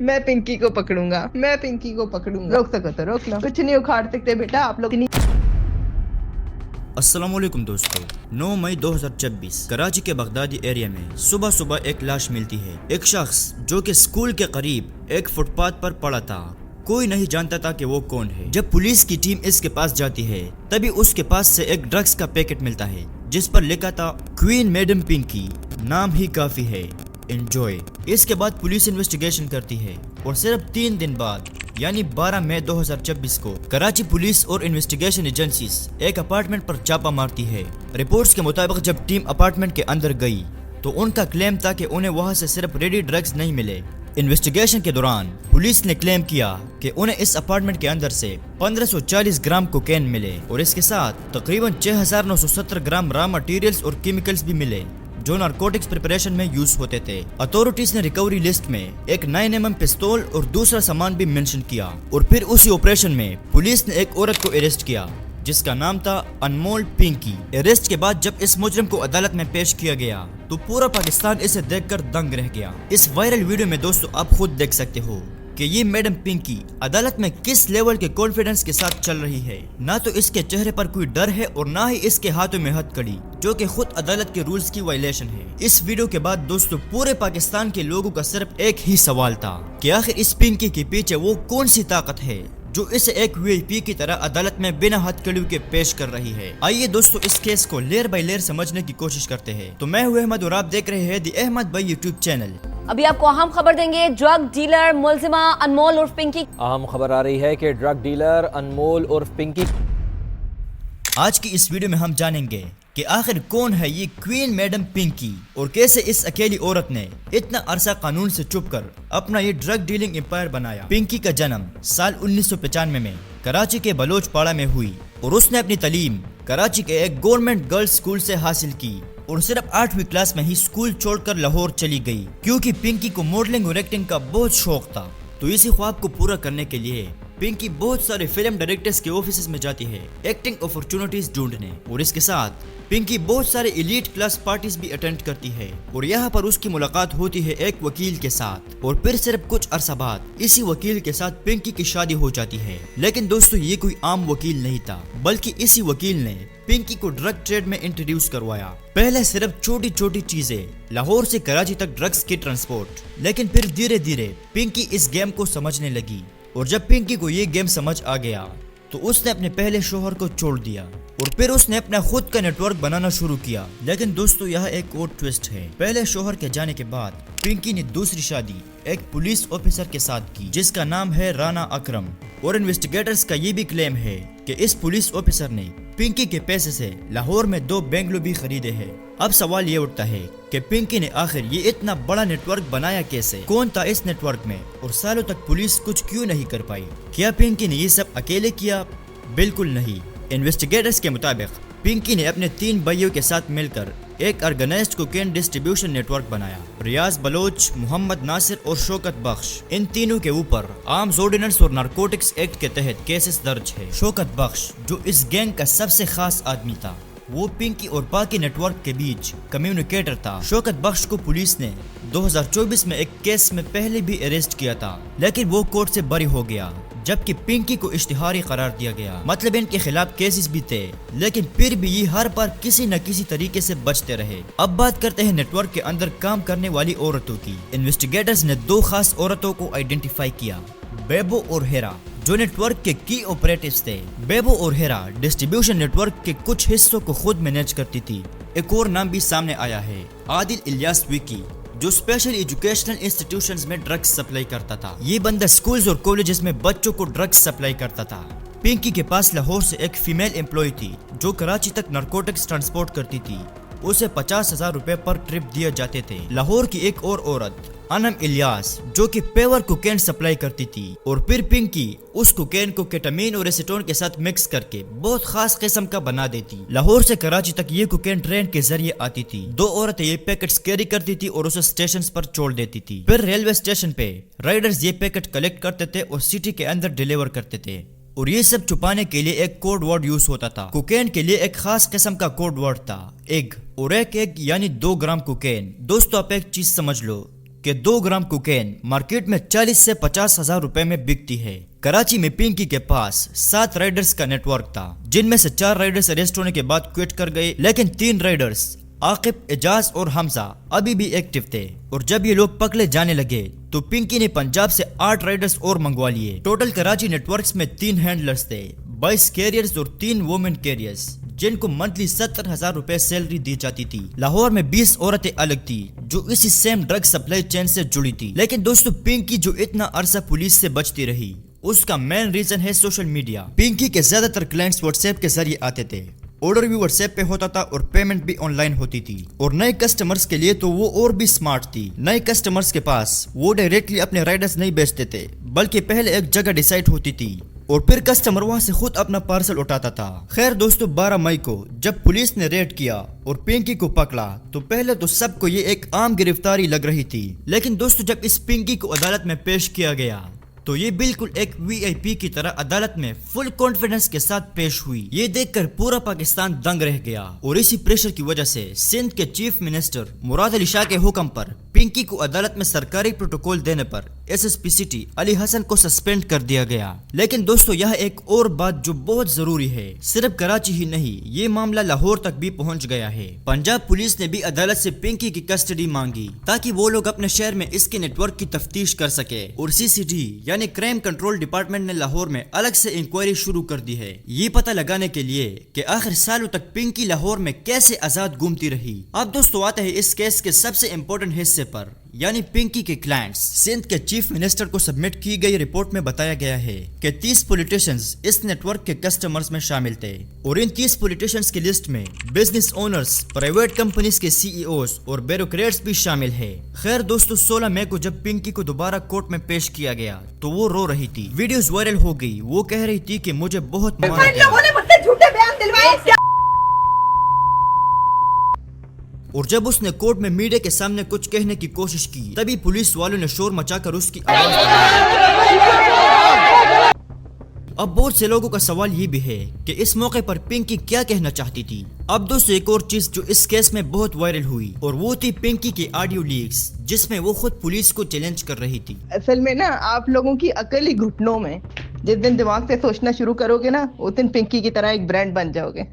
मैं पिंकी को पकड़ूंगा, मैं पिंकी को पकड़ूंगा। रोक सको तो रोक लो, कुछ नहीं उखाड़ सकते बेटा आप लोग। अस्सलामुअलैकुम दोस्तों, 9 मई 2026 कराची के बगदादी एरिया में सुबह सुबह एक लाश मिलती है। एक शख्स जो कि स्कूल के करीब एक फुटपाथ पर पड़ा था, कोई नहीं जानता था कि वो कौन है। जब पुलिस की टीम इसके पास जाती है तभी उसके पास से एक ड्रग्स का पैकेट मिलता है जिस पर लिखा था क्वीन मैडम पिंकी, नाम ही काफी है, एंजॉय। इसके बाद पुलिस इन्वेस्टिगेशन करती है और सिर्फ 3 दिन बाद यानी 12 मई 2026 को कराची पुलिस और इन्वेस्टिगेशन एजेंसीज एक अपार्टमेंट पर छापा मारती है। रिपोर्ट्स के मुताबिक जब टीम अपार्टमेंट के अंदर गई तो उनका क्लेम था कि उन्हें वहां से सिर्फ रेडी ड्रग्स नहीं मिले। इन्वेस्टिगेशन के दौरान पुलिस ने क्लेम किया कि उन्हें इस अपार्टमेंट के अंदर से 1540 ग्राम कोकेन मिले और इसके साथ तकरीबन 6970 ग्राम रॉ मटेरियल्स और केमिकल्स भी मिले जो नारकोटिक्स प्रिपरेशन में यूज होते थे। अथॉरिटीज ने रिकवरी लिस्ट में एक 9mm पिस्तौल और दूसरा सामान भी मेंशन किया और फिर उसी ऑपरेशन में पुलिस ने एक औरत को अरेस्ट किया जिसका नाम था अनमोल पिंकी। अरेस्ट के बाद जब इस मुजरिम को अदालत में पेश किया गया तो पूरा पाकिस्तान इसे देखकर दंग रह गया। इस वायरल वीडियो में दोस्तों आप खुद देख सकते हो कि ये मैडम पिंकी अदालत में किस लेवल के कॉन्फिडेंस के साथ चल रही है। ना तो इसके चेहरे पर कोई डर है और ना ही इसके हाथों में हथकड़ी जो कि खुद अदालत के रूल्स की वायलेशन है। इस वीडियो के बाद दोस्तों पूरे पाकिस्तान के लोगों का सिर्फ एक ही सवाल था कि आखिर इस पिंकी के पीछे वो कौन सी ताकत है जो इसे एक वीआईपी की तरह अदालत में बिना हथकड़ियों के पेश कर रही है। आइए दोस्तों इस केस को लेयर बाय लेयर समझने की कोशिश करते हैं। तो मैं हूं अहमद और आप देख रहे हैं दी अहमद भाई यूट्यूब चैनल। अभी आपको अहम खबर देंगे। ड्रग डीलर मुलजिमा अनमोल उर्फ पिंकी। अहम खबर आ रही है कि ड्रग डीलर अनमोल उर्फ पिंकी। आज की इस वीडियो में हम जानेंगे कि आखिर कौन है ये क्वीन मैडम पिंकी और कैसे इस अकेली औरत ने इतना अरसा कानून से छुप कर अपना ये ड्रग डीलिंग एम्पायर बनाया। पिंकी का जन्म साल 1995 में कराची के बलोचपाड़ा में हुई और उसने अपनी तालीम कराची के एक गवर्नमेंट गर्ल्स स्कूल से हासिल की और सिर्फ 8वीं क्लास में ही स्कूल छोड़कर लाहौर चली गई क्योंकि पिंकी को मॉडलिंग और एक्टिंग का बहुत शौक था। तो इसी ख्वाब को पूरा करने के लिए पिंकी बहुत सारे फिल्म डायरेक्टर्स के ऑफिस में जाती है एक्टिंग अपॉर्चुनिटीज ढूंढने और इसके साथ पिंकी बहुत सारे एलीट क्लास पार्टीज भी अटेंड करती है और यहाँ पर उसकी मुलाकात होती है एक वकील के साथ और फिर सिर्फ कुछ अरसा बाद इसी वकील के साथ पिंकी की शादी हो जाती है। लेकिन दोस्तों ये कोई आम वकील नहीं था बल्कि इसी वकील ने पिंकी को ड्रग ट्रेड में इंट्रोड्यूस करवाया। पहले सिर्फ छोटी छोटी चीजें लाहौर से कराची तक ड्रग्स की ट्रांसपोर्ट, लेकिन फिर धीरे धीरे पिंकी इस गेम को समझने लगी और जब पिंकी को ये गेम समझ आ गया तो उसने अपने पहले शोहर को छोड़ दिया और फिर उसने अपना खुद का नेटवर्क बनाना शुरू किया। लेकिन दोस्तों यहाँ एक और ट्विस्ट है। पहले शोहर के जाने के बाद पिंकी ने दूसरी शादी एक पुलिस ऑफिसर के साथ की जिसका नाम है राना अकरम और इन्वेस्टिगेटर्स का ये भी क्लेम है कि इस पुलिस ऑफिसर ने पिंकी के पैसे से लाहौर में 2 बंगलो भी खरीदे हैं। अब सवाल ये उठता है कि पिंकी ने आखिर ये इतना बड़ा नेटवर्क बनाया कैसे, कौन था इस नेटवर्क में और सालों तक पुलिस कुछ क्यों नहीं कर पाई। क्या पिंकी ने ये सब अकेले किया? बिल्कुल नहीं। इन्वेस्टिगेटर्स के मुताबिक पिंकी ने अपने 3 भाइयों के साथ मिलकर एक ऑर्गेनाइज्ड कोकेन डिस्ट्रीब्यूशन नेटवर्क बनाया। रियाज बलोच, मोहम्मद नासिर और शौकत बख्श, इन तीनों के ऊपर आर्म्स ऑर्डिनेंस और नारकोटिक्स एक्ट के तहत केसेस दर्ज है। शौकत बख्श जो इस गैंग का सबसे खास आदमी था, वो पिंकी और बाकी नेटवर्क के बीच कम्युनिकेटर था। शौकत बख्श को पुलिस ने 2024 में एक केस में पहले भी अरेस्ट किया था लेकिन वो कोर्ट से बरी हो गया जबकि पिंकी को इश्तिहारी करार दिया गया। मतलब इनके खिलाफ केसेस भी थे लेकिन फिर भी ये हर बार किसी न किसी तरीके से बचते रहे। अब बात करते हैं नेटवर्क के अंदर काम करने वाली औरतों की। इन्वेस्टिगेटर्स ने 2 खास औरतों को आइडेंटिफाई किया, बेबो और हेरा, जो नेटवर्क के की ऑपरेटिव्स थे। बेबो और हेरा डिस्ट्रीब्यूशन नेटवर्क के कुछ हिस्सों को खुद मैनेज करती थी। एक और नाम भी सामने आया है, आदिल इलियास विकी, जो स्पेशल एजुकेशनल इंस्टीट्यूशंस में ड्रग्स सप्लाई करता था। ये बंदा स्कूल्स और कॉलेजेस में बच्चों को ड्रग्स सप्लाई करता था। पिंकी के पास लाहौर से एक फीमेल एम्प्लॉय थी जो कराची तक नारकोटिक्स ट्रांसपोर्ट करती थी। उसे 50,000 रुपए पर ट्रिप दिए जाते थे। लाहौर की एक और औरत अनम इलियास जो कि पेवर कोकेन सप्लाई करती थी और फिर पिंकी उस कोकेन को केटामीन और एसीटोन के साथ मिक्स करके बहुत खास किस्म का बना देती। लाहौर से कराची तक ये कोकेन ट्रेन के जरिए आती थी। 2 औरतें ये पैकेट्स कैरी करती थी और उसे स्टेशन पर छोड़ देती थी। फिर रेलवे स्टेशन पे राइडर्स ये पैकेट कलेक्ट करते थे और सिटी के अंदर डिलीवर करते थे और ये सब छुपाने के लिए एक कोड वर्ड यूज होता था। कोकेन के लिए एक खास किस्म का कोड वर्ड था, एग, और एक एग यानी 2 ग्राम कोकेन। दोस्तों आप एक चीज समझ लो, कि 2 ग्राम कोकेन मार्केट में 40 से 50 हजार रुपए में बिकती है। कराची में पिंकी के पास 7 राइडर्स का नेटवर्क था, जिनमें से 4 राइडर्स अरेस्ट होने के बाद क्विट कर गए, लेकिन 3 राइडर्स आकिब, एजाज और हमजा अभी भी एक्टिव थे। और जब ये लोग पकड़े जाने लगे तो पिंकी ने पंजाब से 8 राइडर्स और मंगवा लिए। टोटल कराची नेटवर्क्स में 3 हैंडलर्स थे, 22 कैरियर्स और 3 वुमेन कैरियर्स, जिनको मंथली 70,000 रुपए सैलरी दी जाती थी। लाहौर में 20 औरतें अलग थी जो इसी सेम ड्रग सप्लाई चेन से जुड़ी थी। लेकिन दोस्तों, पिंकी जो इतना अरसा पुलिस से बचती रही, उसका मेन रीजन है सोशल मीडिया। पिंकी के ज्यादातर क्लाइंट्स व्हाट्सएप के जरिए आते थे, ऑर्डर भी व्हाट्सएप पे होता था और पेमेंट भी ऑनलाइन होती थी। और नए कस्टमर्स के लिए तो वो और भी स्मार्ट थी। नए कस्टमर्स के पास वो डायरेक्टली अपने राइडर्स नहीं बेचते थे, बल्कि पहले एक जगह डिसाइड होती थी और फिर कस्टमर वहां से खुद अपना पार्सल उठाता था। खैर दोस्तों, 12 मई को जब पुलिस ने रेड किया और पिंकी को पकड़ा तो पहले तो सबको ये एक आम गिरफ्तारी लग रही थी। लेकिन दोस्तों, जब इस पिंकी को अदालत में पेश किया गया तो ये बिल्कुल एक वीआईपी की तरह अदालत में फुल कॉन्फिडेंस के साथ पेश हुई। ये देखकर पूरा पाकिस्तान दंग रह गया। और इसी प्रेशर की वजह से सिंध के चीफ मिनिस्टर मुराद अली शाह के हुक्म पर पिंकी को अदालत में सरकारी प्रोटोकॉल देने पर एसएसपी सिटी अली हसन को सस्पेंड कर दिया गया। लेकिन दोस्तों, यह एक और बात जो बहुत जरूरी है, सिर्फ कराची ही नहीं, ये मामला लाहौर तक भी पहुंच गया है। पंजाब पुलिस ने भी अदालत से पिंकी की कस्टडी मांगी ताकि वो लोग अपने शहर में इसके नेटवर्क की तफ्तीश कर सके। और सीसीडी यानी क्राइम कंट्रोल डिपार्टमेंट ने लाहौर में अलग से इंक्वायरी शुरू कर दी है, ये पता लगाने के लिए कि आखिर सालों तक पिंकी लाहौर में कैसे आजाद घूमती रही। अब दोस्तों आते हैं इस केस के सबसे इम्पोर्टेंट हिस्से पर, यानी पिंकी के क्लाइंट्स। सिंध के चीफ मिनिस्टर को सबमिट की गई रिपोर्ट में बताया गया है कि 30 पॉलिटिशियंस इस नेटवर्क के कस्टमर्स में शामिल थे। और इन 30 पॉलिटिशियंस की लिस्ट में बिजनेस ओनर्स, प्राइवेट कंपनीज के सीईओस और ब्यूरोक्रेट्स भी शामिल है। खैर दोस्तों, 16 मई को जब पिंकी को दोबारा कोर्ट में पेश किया गया तो वो रो रही थी। वीडियोस वायरल हो गई। वो कह रही थी कि मुझे बहुत मारा गया। और जब उसने कोर्ट में मीडिया के सामने कुछ कहने की कोशिश की, तभी पुलिस वालों ने शोर मचाकर उसकी आवाज दबाई। अब बहुत से लोगों का सवाल ये भी है कि इस मौके पर पिंकी क्या कहना चाहती थी। अब दोस्तों, एक और चीज जो इस केस में बहुत वायरल हुई और वो थी पिंकी की ऑडियो लीक्स, जिसमें वो खुद पुलिस को चैलेंज कर रही थी। असल में ना, आप लोगों की अकल ही घुटनों में। जिस दिन दिमाग से सोचना शुरू करोगे ना, उस दिन पिंकी की तरह एक ब्रांड बन जाओगे।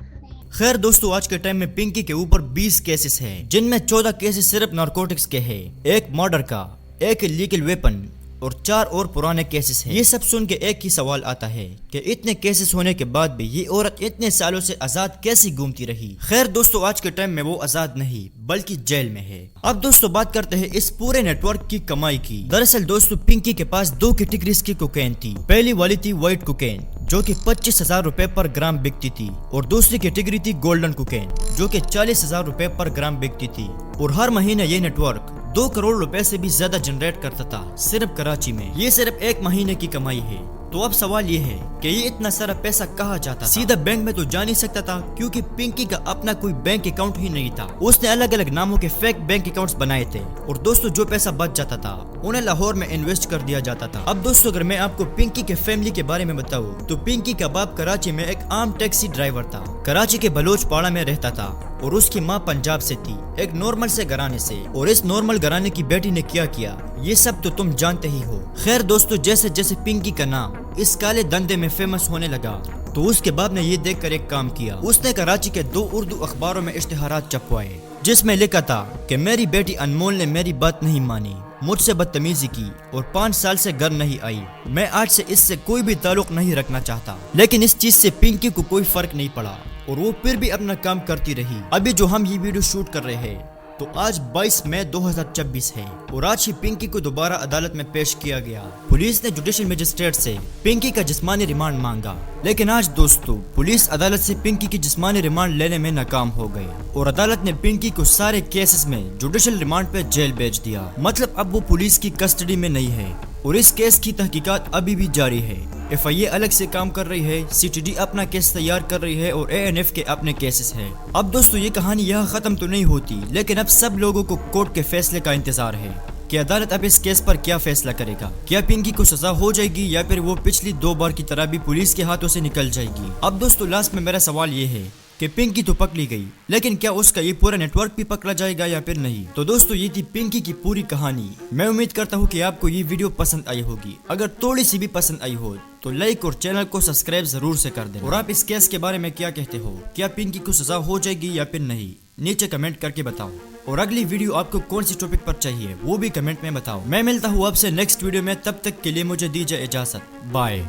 खैर दोस्तों, आज के टाइम में पिंकी के ऊपर 20 केसेस हैं, जिनमें 14 केसेस सिर्फ नारकोटिक्स के हैं, एक मर्डर का, एक इलीगल वेपन और 4 और पुराने केसेस हैं। ये सब सुन के एक ही सवाल आता है कि इतने केसेस होने के बाद भी ये औरत इतने सालों से आजाद कैसे घूमती रही। खैर दोस्तों, आज के टाइम में वो आजाद नहीं बल्कि जेल में है। अब दोस्तों बात करते हैं इस पूरे नेटवर्क की कमाई की। दरअसल दोस्तों, पिंकी के पास 2 कैटेगरीज की कोकेन थी। पहली वाली थी व्हाइट कोकेन, जो कि 25,000 रुपए पर ग्राम बिकती थी, और दूसरी कैटेगरी थी गोल्डन कोकेन, जो कि 40,000 रुपए पर ग्राम बिकती थी। और हर महीने ये नेटवर्क 2 करोड़ रुपए से भी ज्यादा जनरेट करता था सिर्फ कराची में। ये सिर्फ 1 महीने की कमाई है। तो अब सवाल ये है कि ये इतना सारा पैसा कहाँ जाता था? सीधा बैंक में तो जा नहीं सकता था, क्योंकि पिंकी का अपना कोई बैंक अकाउंट ही नहीं था। उसने अलग अलग नामों के फेक बैंक अकाउंट्स बनाए थे। और दोस्तों, जो पैसा बच जाता था उन्हें लाहौर में इन्वेस्ट कर दिया जाता था। अब दोस्तों, अगर मैं आपको पिंकी के फैमिली के बारे में बताऊं तो पिंकी का बाप कराची में एक आम टैक्सी ड्राइवर था। कराची के बलोच पाड़ा में रहता था और उसकी माँ पंजाब से थी, एक नॉर्मल से घराने से। और इस नॉर्मल घराने की बेटी ने क्या किया, ये सब तो तुम जानते ही हो। खैर दोस्तों, जैसे जैसे पिंकी का नाम इस काले धंधे में फेमस होने लगा तो उसके बाप ने ये देखकर एक काम किया। उसने कराची के 2 उर्दू अखबारों में इश्तिहारात छपवाए, जिसमें लिखा था कि मेरी बेटी अनमोल ने मेरी बात नहीं मानी, मुझसे बदतमीजी की और 5 साल से घर नहीं आई। मैं आज से इससे कोई भी ताल्लुक नहीं रखना चाहता। लेकिन इस चीज से पिंकी को कोई फर्क नहीं पड़ा और वो फिर भी अपना काम करती रही। अभी जो हम ये वीडियो शूट कर रहे हैं तो आज 22 मई 2024 है और आज ही पिंकी को दोबारा अदालत में पेश किया गया। पुलिस ने जुडिशियल मजिस्ट्रेट से पिंकी का जिस्मानी रिमांड मांगा, लेकिन आज दोस्तों पुलिस अदालत से पिंकी की जिस्मानी रिमांड लेने में नाकाम हो गई और अदालत ने पिंकी को सारे केसेस में जुडिशियल रिमांड पे जेल भेज दिया। मतलब अब वो पुलिस की कस्टडी में नहीं है और इस केस की तहकीकात अभी भी जारी है। एफआईए अलग से काम कर रही है, सीटीडी अपना केस तैयार कर रही है और एएनएफ के अपने केसेस हैं। अब दोस्तों, ये कहानी यहाँ खत्म तो नहीं होती, लेकिन अब सब लोगों को कोर्ट के फैसले का इंतजार है कि अदालत अब इस केस पर क्या फैसला करेगा। क्या पिंकी को सजा हो जाएगी या फिर वो पिछली 2 बार की तरह भी पुलिस के हाथों से निकल जाएगी। अब दोस्तों, लास्ट में मेरा सवाल ये है کہ پنکی تو پکڑی گئی، لیکن کیا اس کا یہ پورا نیٹ ورک بھی پکڑا جائے گا یا پھر نہیں؟ تو دوستو یہ تھی پنکی کی پوری کہانی۔ میں امید کرتا ہوں کہ آپ کو یہ ویڈیو پسند آئی ہوگی۔ اگر تھوڑی سی بھی پسند آئی ہو تو لائک اور چینل کو سبسکرائب ضرور سے کر دیں۔ اور آپ اس کیس کے بارے میں کیا کہتے ہو؟ کیا پنکی کو سزا ہو جائے گی یا پھر نہیں؟ نیچے کمنٹ کر کے بتاؤ۔ اور اگلی ویڈیو آپ کو کون سی ٹاپک پر چاہیے وہ بھی کمنٹ میں بتاؤ۔ میں ملتا ہوں آپ سے نیکسٹ ویڈیو میں، تب تک کے لیے مجھے دیجیے اجازت، بائے۔